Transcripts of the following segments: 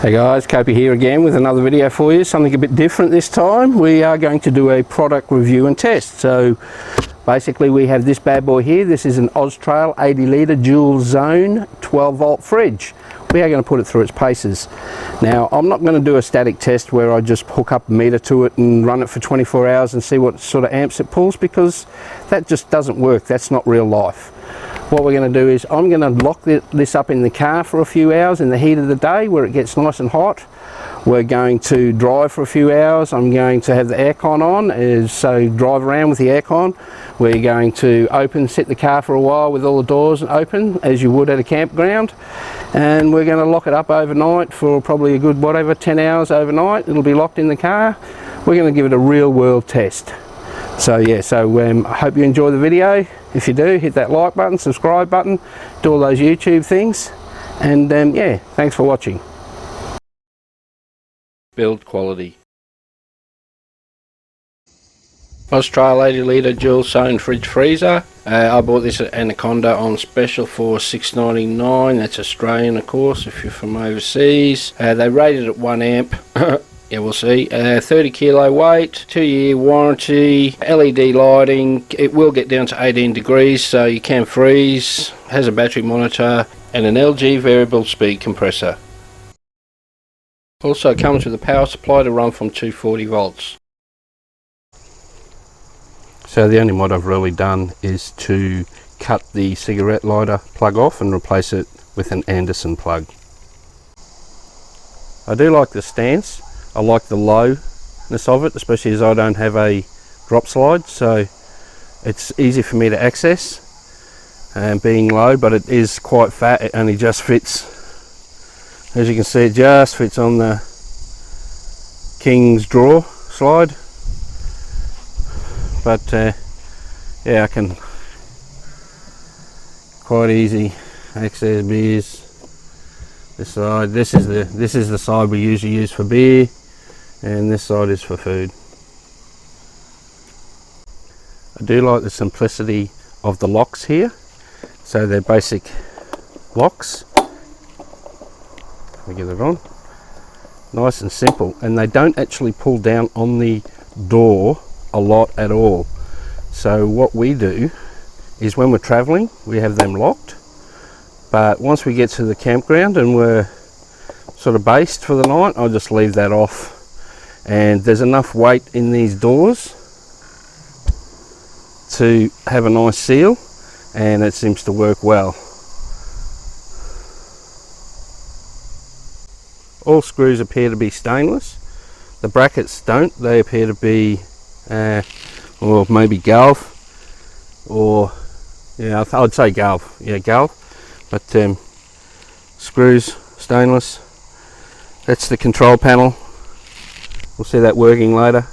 Hey guys, Copy here again with another video for you, something a bit different this time. We are going to do a product review and test. So basically we have this bad boy here. This is an OZTRAIL 80 litre dual zone 12 volt fridge. We are going to put it through its paces. Now I'm not going to do a static test where I just hook up a meter to it and run it for 24 hours and see what sort of amps it pulls, because that just doesn't work. That's not real life. What we're going to do is I'm going to lock this up in the car for a few hours in the heat of the day where it gets nice and hot. We're going to drive for a few hours. I'm going to have the aircon on, so drive around with the aircon. We're going to sit the car for a while with all the doors open as you would at a campground, and we're going to lock it up overnight for probably a good 10 hours overnight. It'll be locked in the car. We're going to give it a real world test. So yeah, I hope you enjoy the video. If you do, hit that like button, subscribe button, do all those YouTube things, and yeah, thanks for watching. Build quality. OZTRAIL 80 litre dual zone fridge freezer. I bought this at Anaconda on special for $6.99. That's Australian, of course, if you're from overseas. They rated at 1 amp. Yeah, we'll see. 30 kilo weight, 2-year warranty, LED lighting. It will get down to 18 degrees, so you can freeze. Has a battery monitor and an LG variable speed compressor. Also comes with a power supply to run from 240 volts. So the only mod I've really done is to cut the cigarette lighter plug off and replace it with an Anderson plug. I do like the stance. I like the lowness of it, especially as I don't have a drop slide, so it's easy for me to access, and being low, but it is quite fat. It only just fits, as you can see, it just fits on the King's drawer slide. But yeah, I can quite easy access beers. This side, this is the side we usually use for beer, and this side is for food. I do like the simplicity of the locks here. So they're basic locks. Let me get it on. Nice and simple, and they don't actually pull down on the door a lot at all. So what we do is when we're traveling, we have them locked, but once we get to the campground and we're sort of based for the night, I'll just leave that off. And there's enough weight in these doors to have a nice seal, and it seems to work well. All screws appear to be stainless. The brackets don't. They appear to be or maybe galv, or yeah, I'd say galv. Yeah, galv. But screws stainless. That's the control panel. We'll see that working later.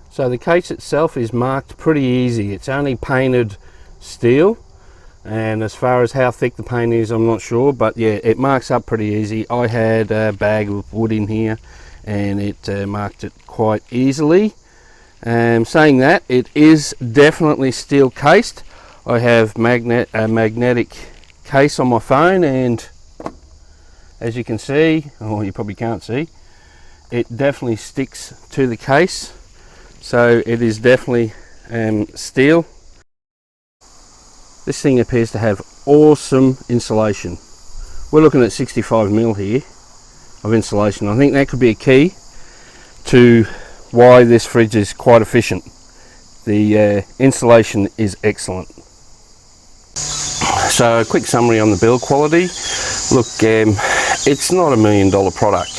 So the case itself is marked pretty easy. It's only painted steel, and as far as how thick the paint is, I'm not sure, but yeah, it marks up pretty easy. I had a bag of wood in here and it marked it quite easily. Saying that, it is definitely steel cased. I have a magnetic case on my phone, and as you can see, or you probably can't see, it definitely sticks to the case, so it is definitely steel. This thing appears to have awesome insulation. We're looking at 65mm here of insulation. I think that could be a key to why this fridge is quite efficient. The insulation is excellent. So a quick summary on the build quality. Look, it's not $1 million product,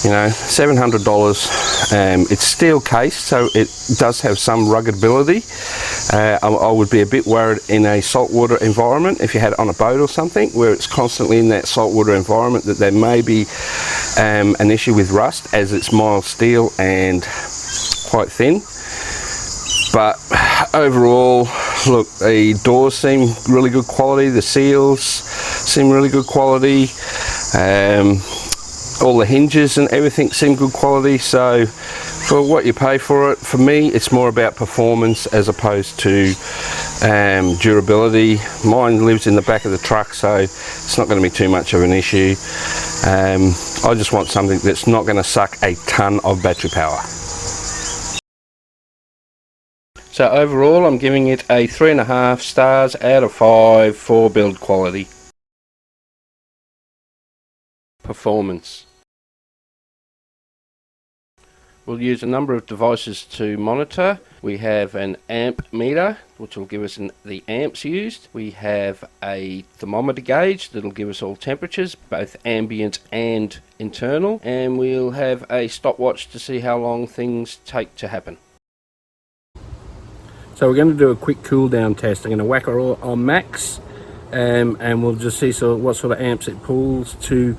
you know, $700. It's steel cased, so it does have some ruggedability. I would be a bit worried in a saltwater environment, if you had it on a boat or something where it's constantly in that saltwater environment, that there may be an issue with rust, as it's mild steel and quite thin. But overall, look, the doors seem really good quality, the seals seem really good quality, all the hinges and everything seem good quality. So For what you pay for it, for me it's more about performance as opposed to durability. Mine lives in the back of the truck, so it's not going to be too much of an issue. I just want something that's not going to suck a ton of battery power. So overall I'm giving it a 3.5 stars out of 5 for build quality. Performance. We'll use a number of devices to monitor. We have an amp meter, which will give us the amps used. We have a thermometer gauge that'll give us all temperatures, both ambient and internal. And we'll have a stopwatch to see how long things take to happen. So we're going to do a quick cool down test. I'm going to whack her on max, and we'll just see what sort of amps it pulls to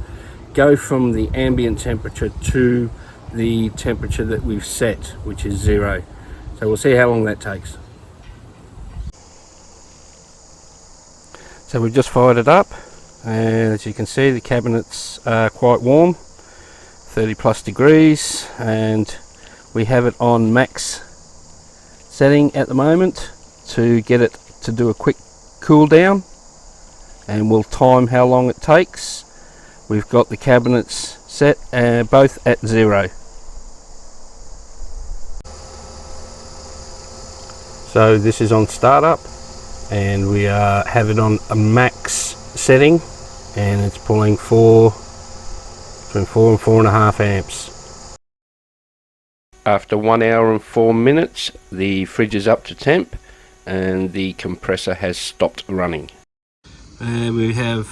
go from the ambient temperature to the temperature that we've set, which is 0. So we'll see how long that takes. So we've just fired it up, and as you can see the cabinets are quite warm, 30 plus degrees, and we have it on max setting at the moment to get it to do a quick cool down, and we'll time how long it takes. We've got the cabinets set both at 0. So this is on startup, and we have it on a max setting, and it's pulling between 4 and 4.5 amps. After 1 hour and 4 minutes, the fridge is up to temp and the compressor has stopped running. We have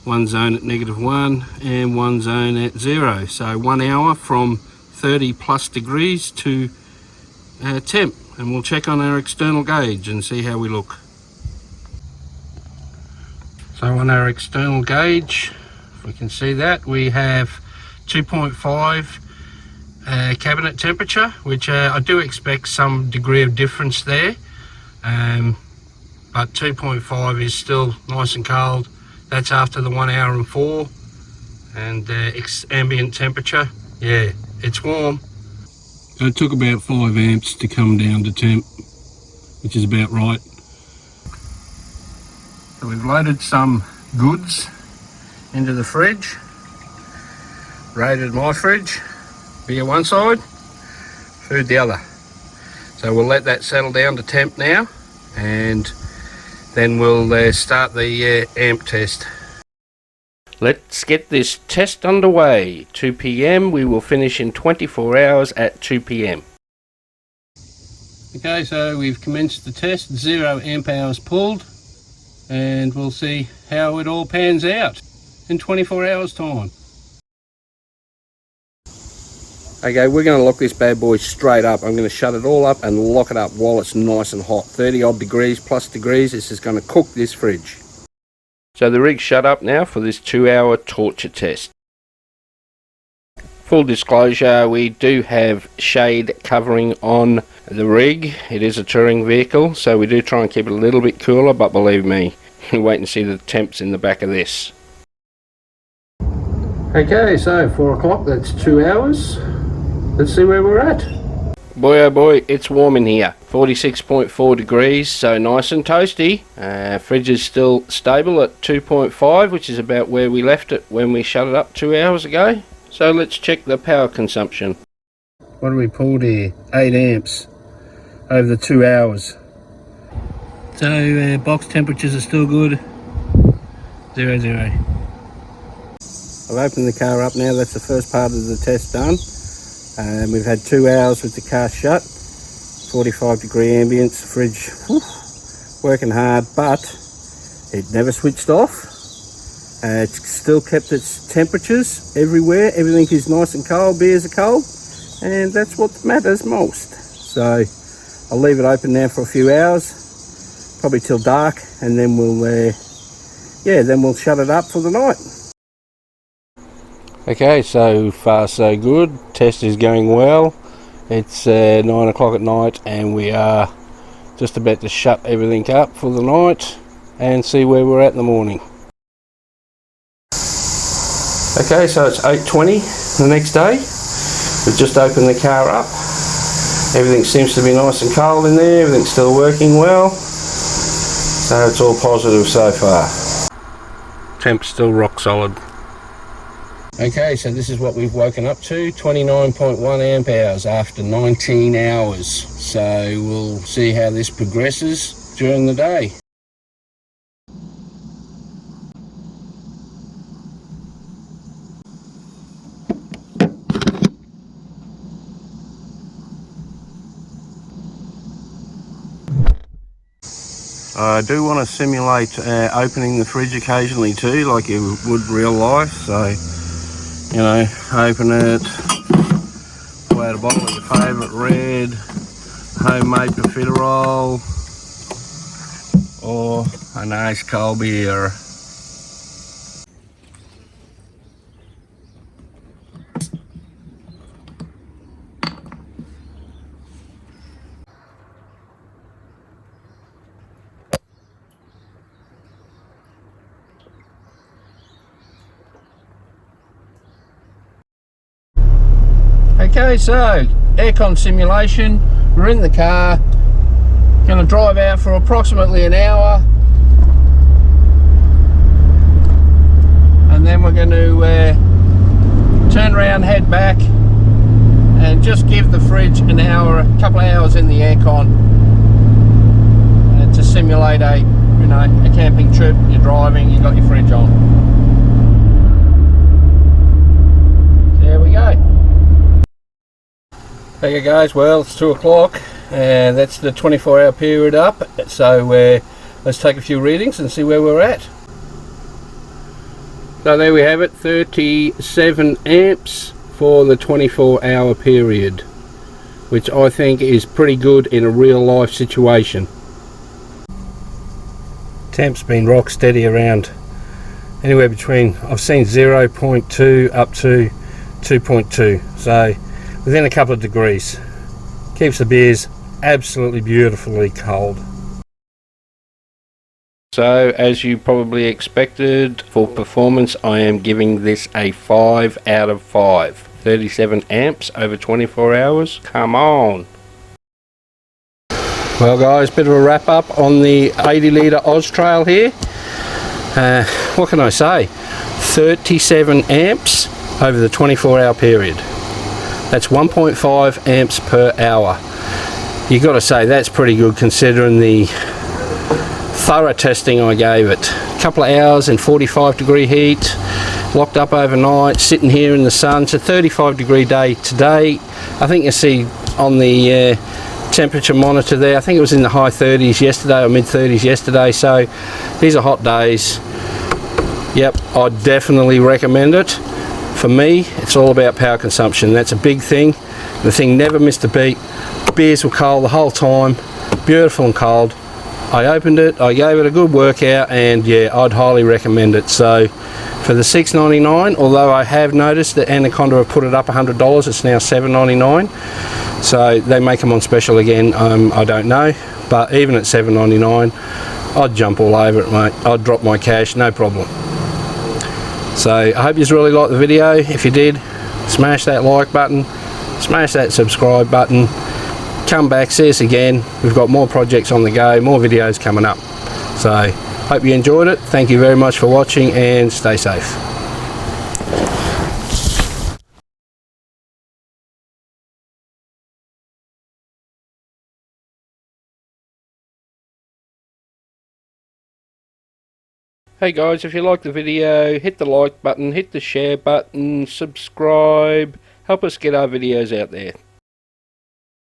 one zone at -1 and one zone at 0. So 1 hour from 30 plus degrees to temp. And we'll check on our external gauge and see how we look. So on our external gauge, if we can see that, we have 2.5 cabinet temperature, which I do expect some degree of difference there, but 2.5 is still nice and cold. That's after the 1 hour and 4, and ambient temperature, yeah, it's warm. So it took about 5 amps to come down to temp, which is about right. So we've loaded some goods into the fridge, rated my fridge, beer one side, food the other. So we'll let that settle down to temp now, and then we'll start the amp test. Let's get this test underway. 2 p.m. We will finish in 24 hours at 2 p.m. Okay, so we've commenced the test. 0 amp hours pulled, and we'll see how it all pans out in 24 hours time. Okay, we're going to lock this bad boy straight up. I'm going to shut it all up and lock it up while it's nice and hot. 30 odd degrees plus degrees. This is going to cook this fridge. So the rig's shut up now for this 2-hour torture test. Full disclosure, we do have shade covering on the rig. It is a touring vehicle, so we do try and keep it a little bit cooler, but believe me, you wait and see the temps in the back of this. Okay, so 4 o'clock, that's 2 hours. Let's see where we're at. Boy oh boy, it's warm in here. 46.4 degrees, so nice and toasty. Fridge is still stable at 2.5, which is about where we left it when we shut it up 2 hours ago. So let's check the power consumption. What have we pulled here? 8 amps over the 2 hours. So box temperatures are still good. 0, 0. I've opened the car up now. That's the first part of the test done. We've had 2 hours with the car shut, 45 degree ambience, fridge working hard, but it never switched off. It's still kept its temperatures everywhere. Everything is nice and cold, beers are cold, and that's what matters most. So I'll leave it open now for a few hours, probably till dark, and then we'll shut it up for the night. Okay, so far so good. Test is going well. It's 9 o'clock at night, and we are just about to shut everything up for the night and see where we're at in the morning. Okay, so it's 8:20 the next day. We've just opened the car up. Everything seems to be nice and cold in there. Everything's still working well. So it's all positive so far. Temp's still rock solid. Okay, so this is what we've woken up to, 29.1 amp hours after 19 hours. So we'll see how this progresses during the day. I do want to simulate opening the fridge occasionally too, like you would real life. So, you know, open it, pull out a bottle of your favourite red, homemade profiterole, or a nice cold beer. Okay, so aircon simulation. We're in the car, going to drive out for approximately an hour, and then we're going to turn around, head back, and just give the fridge an hour, a couple of hours in the aircon, to simulate a, you know, a camping trip. You're driving, you've got your fridge on. So there we go. Okay guys, well it's 2 o'clock and that's the 24-hour period up, so let's take a few readings and see where we're at. So there we have it, 37 amps for the 24-hour period, which I think is pretty good in a real life situation. Temp's been rock steady around anywhere between, I've seen 0.2 up to 2.2, so within a couple of degrees. Keeps the beers absolutely beautifully cold. So as you probably expected, for performance I am giving this a 5 out of 5. 37 amps over 24 hours, come on. Well guys, bit of a wrap up on the 80 litre OZTRAIL here. What can I say? 37 amps over the 24-hour period. That's 1.5 amps per hour. You got to say that's pretty good considering the thorough testing I gave it. A couple of hours in 45 degree heat, locked up overnight, sitting here in the sun. It's a 35 degree day today. I think you see on the temperature monitor there, I think it was in the high 30s yesterday or mid 30s yesterday, so these are hot days. Yep, I definitely recommend it. For me, it's all about power consumption. That's a big thing. The thing never missed a beat. Beers were cold the whole time, beautiful and cold. I opened it, I gave it a good workout, and yeah, I'd highly recommend it. So for the $6.99, although I have noticed that Anaconda have put it up $100, it's now $7.99. So they make them on special again, I don't know. But even at $7.99, I'd jump all over it, mate. I'd drop my cash, no problem. So I hope you really liked the video. If you did, smash that like button, smash that subscribe button, come back, see us again. We've got more projects on the go, more videos coming up. So hope you enjoyed it. Thank you very much for watching and stay safe. Hey guys, if you liked the video, hit the like button, hit the share button, subscribe, help us get our videos out there.